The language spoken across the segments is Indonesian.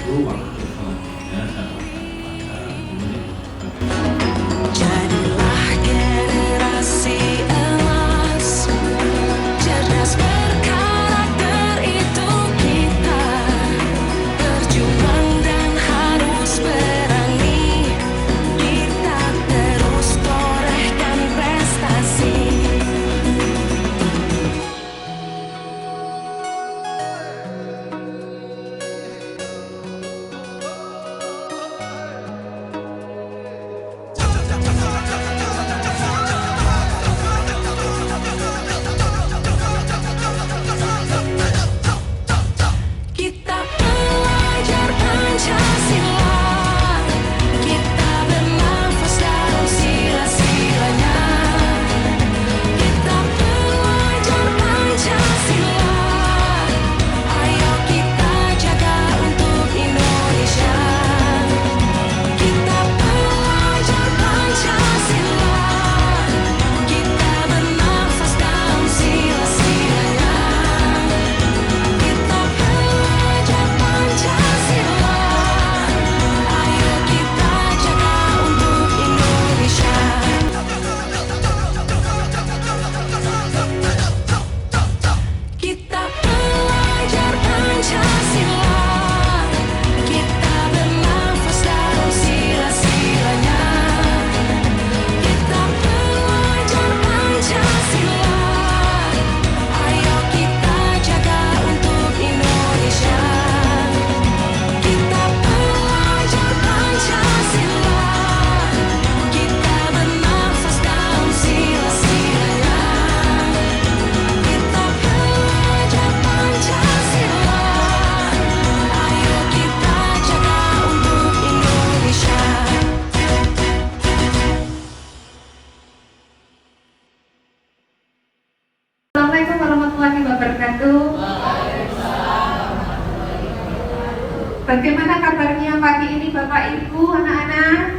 waktu selanjutnya saya akan kepada menit. Jadilah generasi emas, cerdas berkarakter itu kita, berjuang dan harus berani, kita terus torehkan prestasi. Kita pelajar Pancasila, kita bernafas dalam sila-silanya. Kita pelajar Pancasila, ayo kita jaga untuk Indonesia. Kita pelajar Pancasila, kita bernafas dalam sila-silanya. Kita pelajar Pancasila, ayo kita jaga untuk Indonesia. Kita pelajar Pancasila, kita bernafas dalam sila-silanya. Kita pelajar Pancasila, ayo kita jaga untuk Indonesia. Kita pelajar Pancasila, kita bernafas dalam sila-silanya. Kita pelajar Pancasila, ayo kita jaga untuk Indonesia. Assalamualaikum warahmatullahi wabarakatuh. Bagaimana kabarnya pagi ini Bapak Ibu, anak-anak?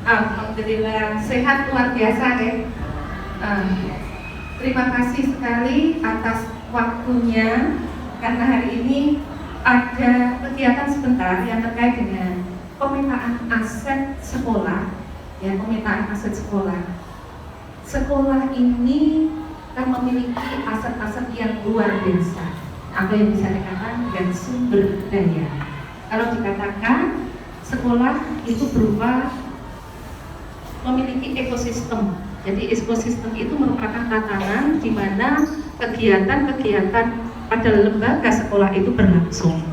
Alhamdulillah sehat luar biasa deh. Terima kasih sekali atas waktunya, karena hari ini ada kegiatan sebentar yang terkait dengan pemetaan aset sekolah, ya, pemetaan aset sekolah. Sekolah ini kan memiliki aset-aset yang luar biasa, apa yang bisa dikatakan dengan sumber daya. Kalau dikatakan sekolah itu berupa memiliki ekosistem. Jadi ekosistem itu merupakan tatanan di mana kegiatan-kegiatan pada lembaga sekolah itu berlangsung.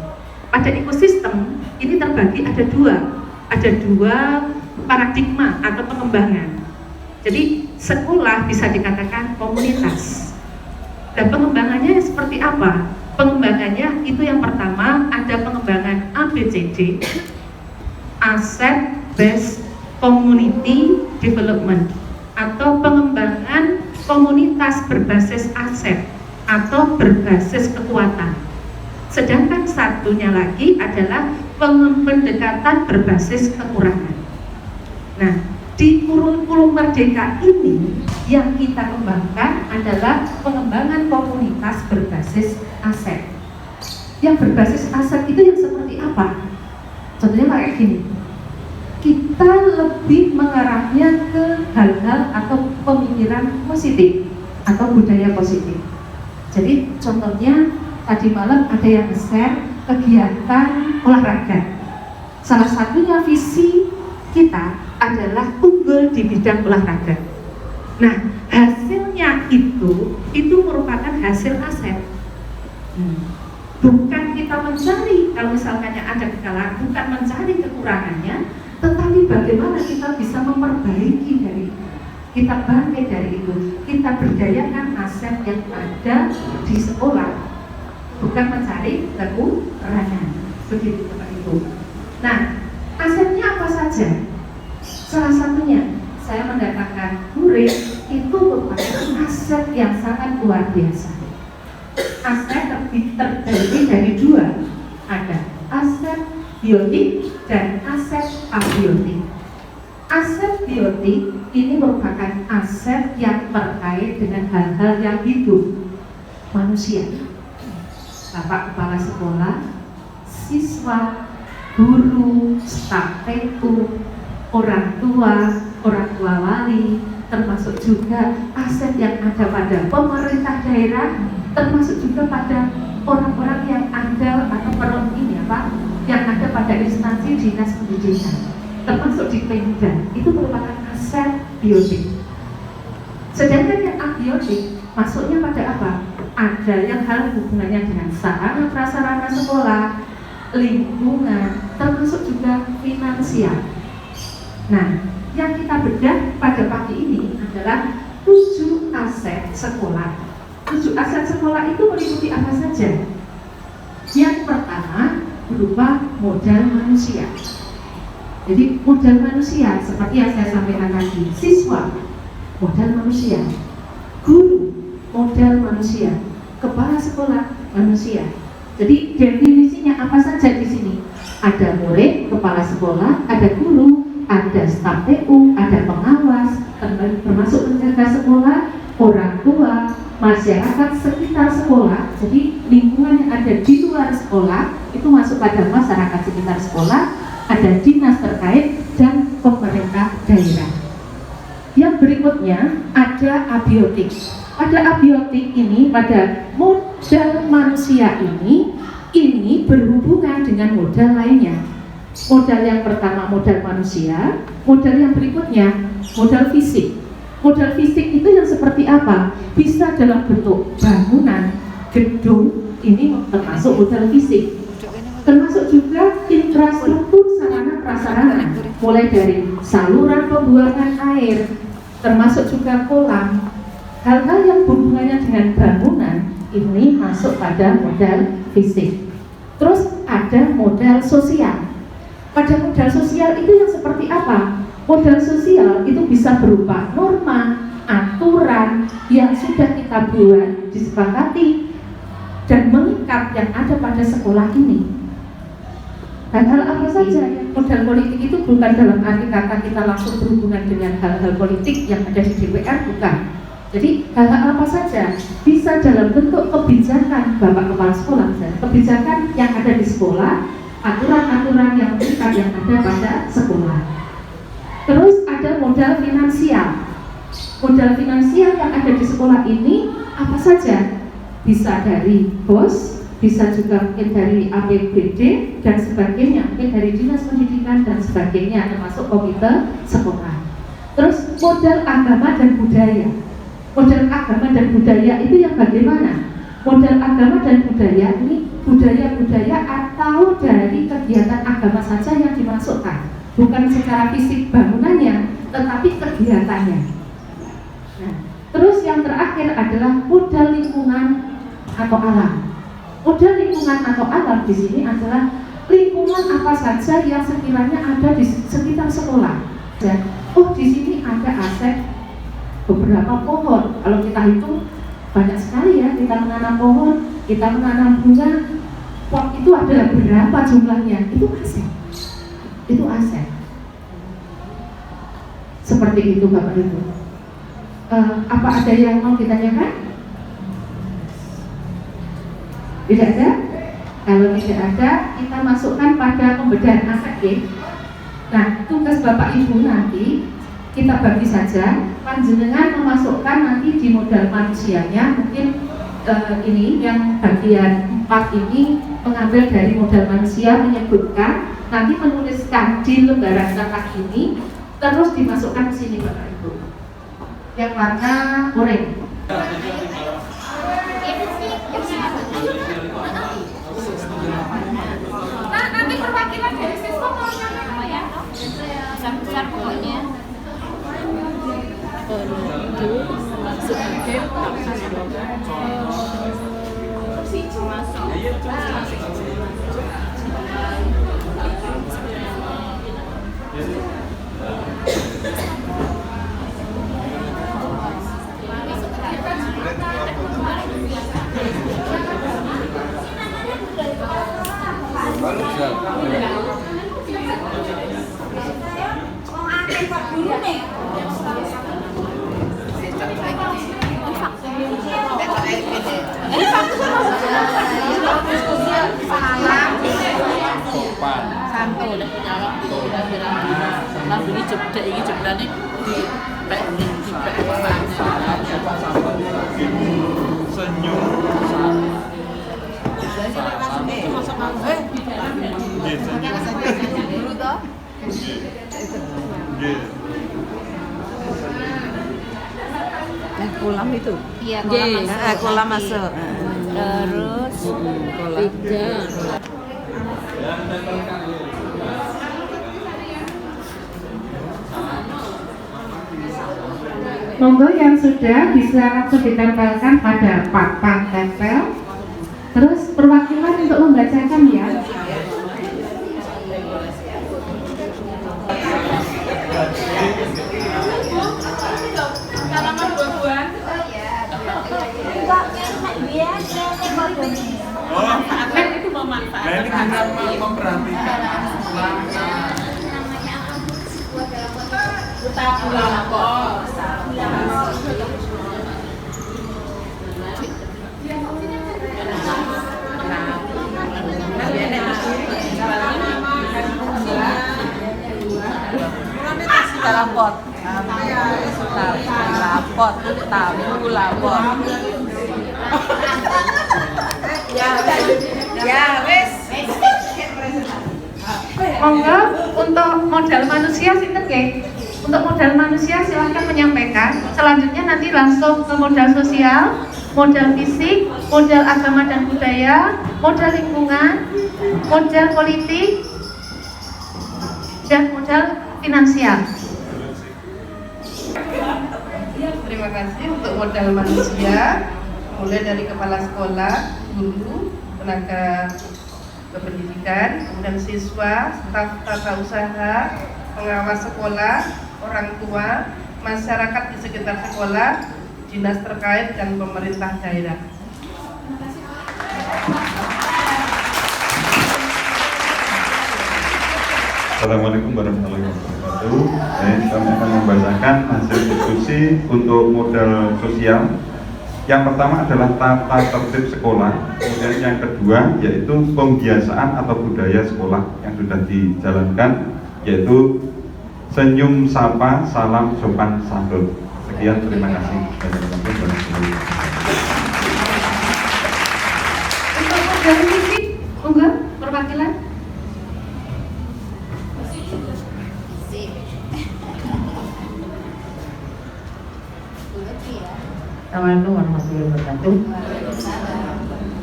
Pada ekosistem ini terbagi ada dua paradigma atau pengembangan. Jadi sekolah bisa dikatakan komunitas. Dan pengembangannya seperti apa? Pengembangannya itu yang pertama ada pengembangan ABCD, Asset Based Community Development, atau pengembangan komunitas berbasis aset atau berbasis kekuatan. Sedangkan satunya lagi adalah pendekatan berbasis kekurangan. Nah, di kurikulum Merdeka ini yang kita kembangkan adalah pengembangan komunitas berbasis aset. Yang berbasis aset itu yang seperti apa? Contohnya kayak gini, kita lebih mengarahnya ke hal-hal atau pemikiran positif atau budaya positif. Jadi contohnya tadi malam ada yang share kegiatan olahraga. Salah satunya visi kita adalah unggul di bidang olahraga. Nah, hasilnya itu merupakan hasil aset. Bukan kita mencari, kalau misalnya ada kekalahan, bukan mencari kekurangannya, tetapi bagaimana kita bisa memperbaiki dari itu. Kita bangkit dari itu, kita berdayakan aset yang ada di sekolah, bukan mencari kekurangan. Begitu Bapak Ibu. Nah, asetnya apa saja? Salah satunya, saya mendatangkan murid itu merupakan aset yang sangat luar biasa. Aset terdiri dari dua, ada aset biotik dan aset abiotik. Aset biotik ini merupakan aset yang terkait dengan hal-hal yang hidup, manusia. Bapak Kepala Sekolah, siswa, guru, staf TU, orang tua wali, termasuk juga aset yang ada pada pemerintah daerah, termasuk juga pada orang-orang yang ada atau yang ada pada instansi dinas pendidikan, termasuk di Pemda, itu merupakan aset biotik. Sedangkan yang abiotik masuknya pada apa? Ada yang hal hubungannya dengan sarana prasarana sekolah, lingkungan, termasuk juga finansial. Nah, yang kita bedah pada pagi ini adalah 7 aset sekolah. 7 aset sekolah itu meliputi apa saja? Yang pertama berupa modal manusia. Jadi modal manusia seperti yang saya sampaikan tadi, siswa modal manusia, guru modal manusia, kepala sekolah manusia. Jadi definisinya apa saja di sini? Ada murid, kepala sekolah, ada guru, ada staf TU, ada pengawas, termasuk penjaga sekolah, orang tua, masyarakat sekitar sekolah. Jadi lingkungan yang ada di luar sekolah itu masuk pada masyarakat sekitar sekolah, ada dinas terkait dan pemerintah daerah. Yang berikutnya ada abiotik. Pada abiotik ini, pada modal manusia ini berhubungan dengan modal lainnya. Modal yang pertama modal manusia, modal yang berikutnya modal fisik. Modal fisik itu yang seperti apa? Bisa dalam bentuk bangunan, gedung, ini termasuk modal fisik. Termasuk juga infrastruktur sarana prasarana, mulai dari saluran pembuangan air, termasuk juga kolam. Hal-hal yang berhubungannya dengan bangunan ini masuk pada modal fisik. Terus ada modal sosial. Pada modal sosial itu yang seperti apa? Modal sosial itu bisa berupa norma, aturan yang sudah kita buat, disepakati, dan mengikat yang ada pada sekolah ini. Hal-hal apa saja? Modal politik itu bukan dalam arti kata kita langsung berhubungan dengan hal-hal politik yang ada di DPR, bukan. Jadi hal-hal apa saja bisa dalam bentuk kebijakan Bapak Kepala Sekolah, kebijakan yang ada di sekolah, aturan-aturan yang mengikat yang ada pada sekolah. Terus ada modal finansial. Modal finansial yang ada di sekolah ini apa saja? Bisa dari BOS, bisa juga mungkin dari APBD dan sebagainya, mungkin dari dinas pendidikan dan sebagainya, termasuk komite sekolah. Terus modal agama dan budaya. Modal agama dan budaya itu yang bagaimana? Modal agama dan budaya ini budaya-budaya atau dari kegiatan agama saja yang dimasukkan, bukan secara fisik bangunannya, tetapi kegiatannya. Nah, terus yang terakhir adalah modal lingkungan atau alam. Modal lingkungan atau alam di sini adalah lingkungan apa saja yang sekiranya ada di sekitar sekolah. Dan di sini ada aset beberapa pohon. Kalau kita hitung banyak sekali ya, kita menanam pohon, kita menanam bunga. Pot itu adalah berapa jumlahnya? Itu aset. Itu aset. Seperti itu Bapak Ibu. Apa ada yang mau ditanyakan? Tidak ada? Kalau tidak ada, kita masukkan pada pembedahan aset ya. Nah, tugas Bapak Ibu nanti kita bagi saja, panjenengan memasukkan nanti di modal manusianya, mungkin ini yang bagian 4 ini mengambil dari modal manusia, menyebutkan, nanti menuliskan di lembaran cetak ini, terus dimasukkan ke sini Bapak Ibu. Yang warna oranye. Nah, nanti perwakilan dari siswa mau apa ya? Besar pokoknya. Sebagai masuk. jeda ini jedane di Senyum. Kolam itu. Iya, Kolam masuk. Terus Kolam. 3. Monggo yang sudah bisa langsung ditempelkan pada papan tempel. Terus perwakilan untuk membacakan ya. itu memanfaatkan. Nah ini hanya memperhatikan. Lapor. Lapor. Tamu lapor. Ya wes. Monggo untuk modal manusia sinten nggih? Untuk modal manusia silahkan menyampaikan. Selanjutnya nanti langsung ke modal sosial, modal fisik, modal agama dan budaya, modal lingkungan, modal politik, dan modal finansial. Terima kasih untuk modal manusia, mulai dari kepala sekolah, guru, tenaga kependidikan, kemudian siswa, staf tata usaha, pengawas sekolah, orang tua, masyarakat di sekitar sekolah, dinas terkait, dan pemerintah daerah. Assalamualaikum warahmatullahi wabarakatuh. Kami akan membacakan hasil diskusi untuk modal sosial. Yang pertama adalah tata tertib sekolah. Kemudian yang kedua yaitu pembiasaan atau budaya sekolah yang sudah dijalankan, yaitu senyum sapa, salam sopan santun. Sekian, terima kasih. Untuk modal fisik, monggo perwakilan. Assalamualaikum warahmatullahi wabarakatuh.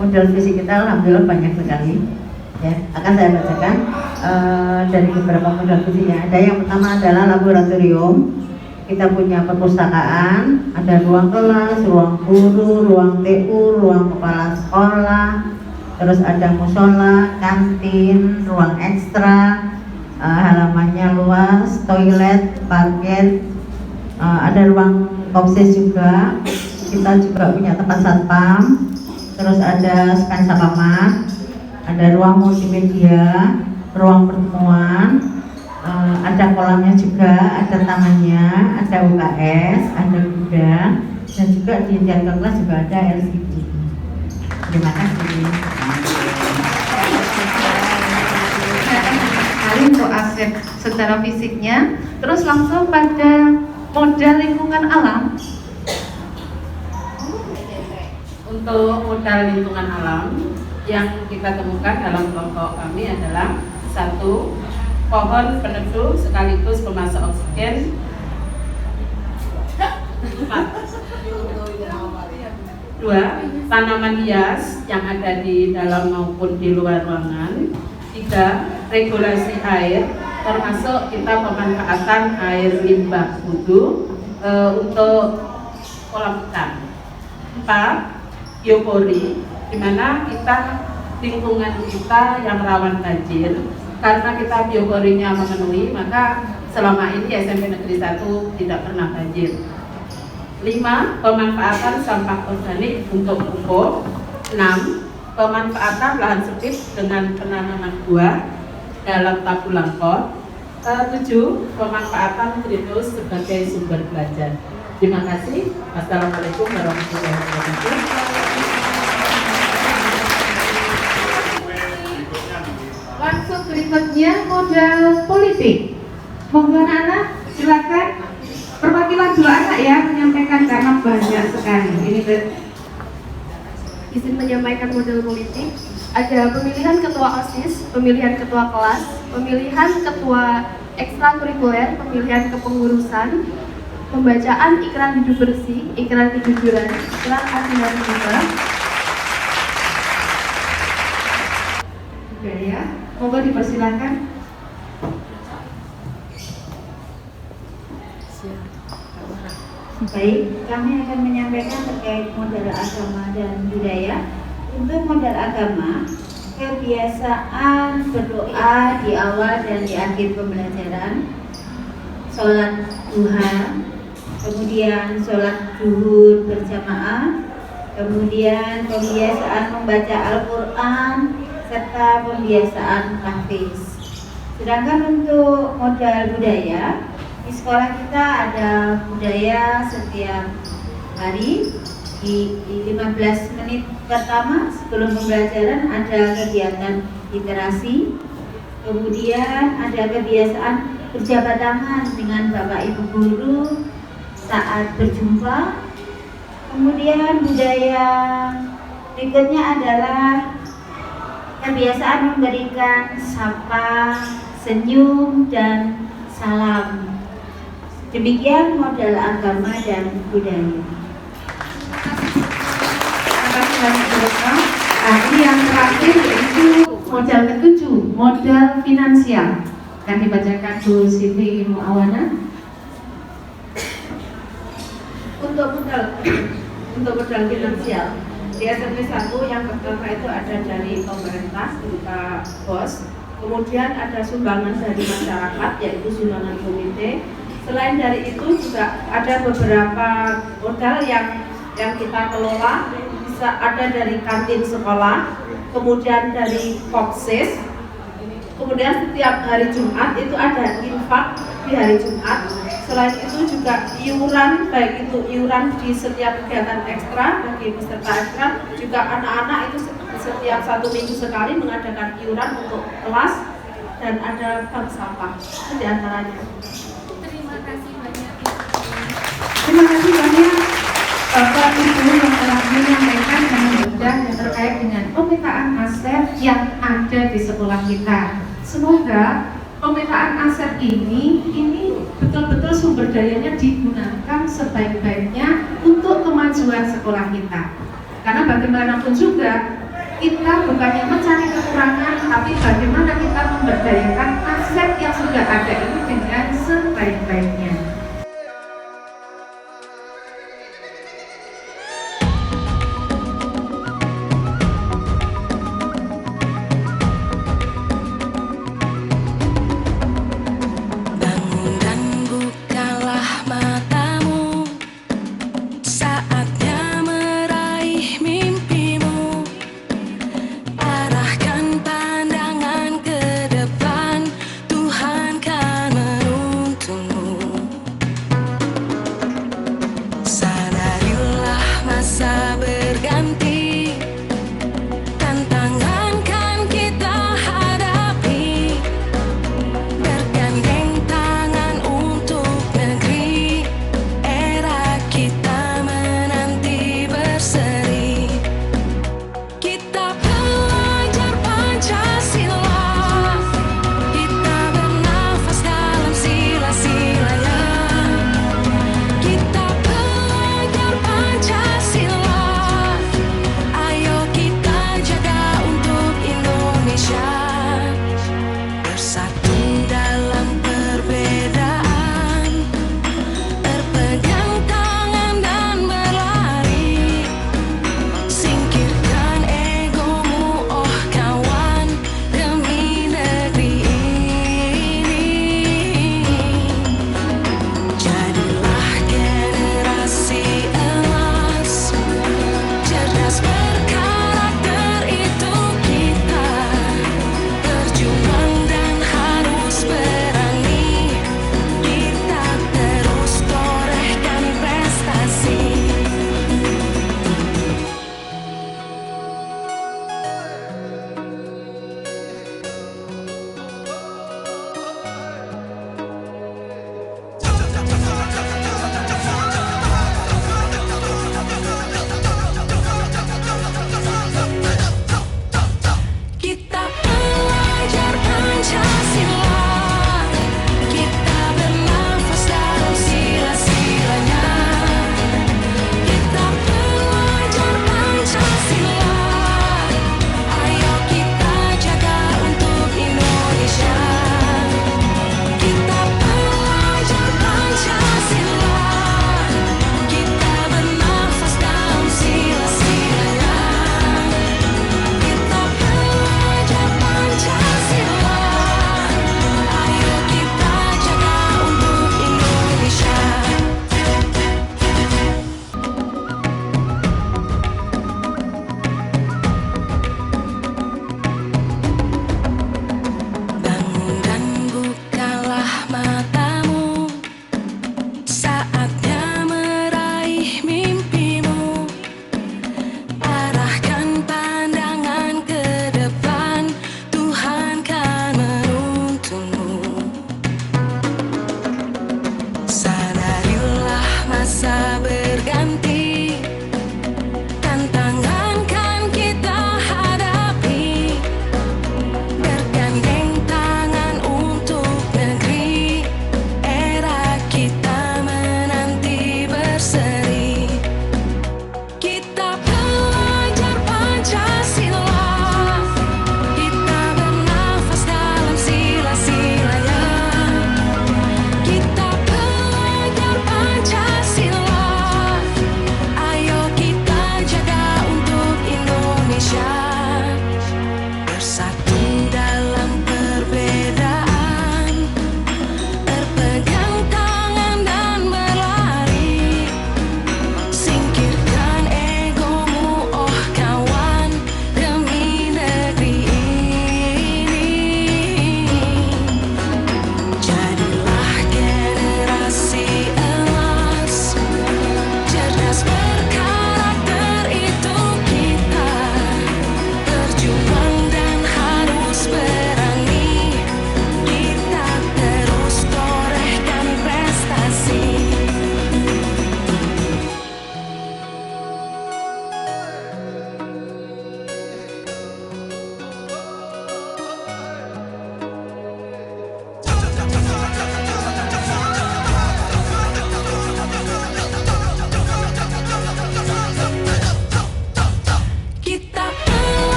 Modal fisik kita alhamdulillah banyak sekali. Ya, akan saya bacakan dari beberapa modal fisiknya. Ada yang pertama adalah laboratorium. Kita punya perpustakaan, ada ruang kelas, ruang guru, ruang TU, ruang kepala sekolah, terus ada musola, kantin, ruang ekstra, halamannya luas, toilet, parkir, ada ruang kopsis juga. Kita juga punya tempat satpam, terus ada span sapamat, ada ruang multimedia, ruang pertemuan, ada kolamnya juga, ada tamannya, ada UKS, ada gudang, dan juga di tiap kelas juga ada LCD. Terima kasih. Kali untuk aset secara fisiknya, terus langsung pada modal lingkungan alam. Untuk modal lingkungan alam yang kita temukan dalam kelompok kami adalah 1. Pohon peneduh sekaligus pemasok oksigen. 2. Tanaman hias yang ada di dalam maupun di luar ruangan. 3. Regulasi air, termasuk kita pemanfaatan air limbah wudhu untuk kolam ikan. 4. Biopori, di mana kita lingkungan kita yang rawan banjir. Karena kita bioporinya memenuhi, maka selama ini SMP Negeri 1 tidak pernah banjir. 5. Pemanfaatan sampah organik untuk pupuk. 6. Pemanfaatan lahan sempit dengan penanaman buah dalam tabung pot. 7. Pemanfaatan greenhouse sebagai sumber belajar. Terima kasih. Assalamualaikum warahmatullahi wabarakatuh. Langsung berikutnya modal politik. Monggo anak-anak Silakan perwakilan dua anak ya menyampaikan karena banyak sekali. Ini Izin menyampaikan model politik. Ada pemilihan ketua OSIS, pemilihan ketua kelas, pemilihan ketua ekstrakurikuler, pemilihan kepengurusan, pembacaan ikrar hidup bersih, ikrar kejujuran, ikrar adilan juga. budaya. Monggo dipersilakan. Baik, kami akan menyampaikan terkait modal agama dan budaya. Untuk modal agama, kebiasaan berdoa di awal dan di akhir pembelajaran, sholat duha, kemudian sholat zuhur berjamaah, kemudian pembiasaan membaca Al-Quran, serta pembiasaan tahfiz. Sedangkan untuk modal budaya, di sekolah kita ada budaya setiap hari di 15 menit pertama sebelum pembelajaran ada kegiatan literasi, kemudian ada kebiasaan berjabat tangan dengan Bapak Ibu guru saat berjumpa. Kemudian budaya berikutnya adalah kebiasaan memberikan sapa, senyum, dan salam. Demikian modal agama dan budaya. Terima kasih banyak Bu Retno. Nah, ini yang terakhir yaitu modal ketujuh, modal finansial. Akan dibacakan Bu Siti Muawana. Untuk modal finansial, di SMP 1 yang pertama itu ada dari pemerintah berupa BOS, kemudian ada sumbangan dari masyarakat yaitu sumbangan komite. Selain dari itu juga ada beberapa modal yang kita kelola, bisa ada dari kantin sekolah, kemudian dari Kopsis, kemudian setiap hari Jumat itu ada infak di hari Jumat. Selain itu juga iuran, baik itu iuran di setiap kegiatan ekstra bagi peserta ekstra, juga anak-anak itu setiap 1 minggu sekali mengadakan iuran untuk kelas, dan ada bank sampah, itu diantaranya. Terima kasih banyak. Terima kasih banyak Bapak Ibu yang telah menyampaikan dan membedah yang terkait dengan pemetaan aset yang ada di sekolah kita. Semoga pemetaan aset ini betul-betul sumber dayanya digunakan sebaik-baiknya untuk kemajuan sekolah kita. Karena bagaimanapun juga kita bukannya mencari kekurangan, tapi bagaimana kita memberdayakan aset yang sudah ada ini dengan sebaik-baiknya.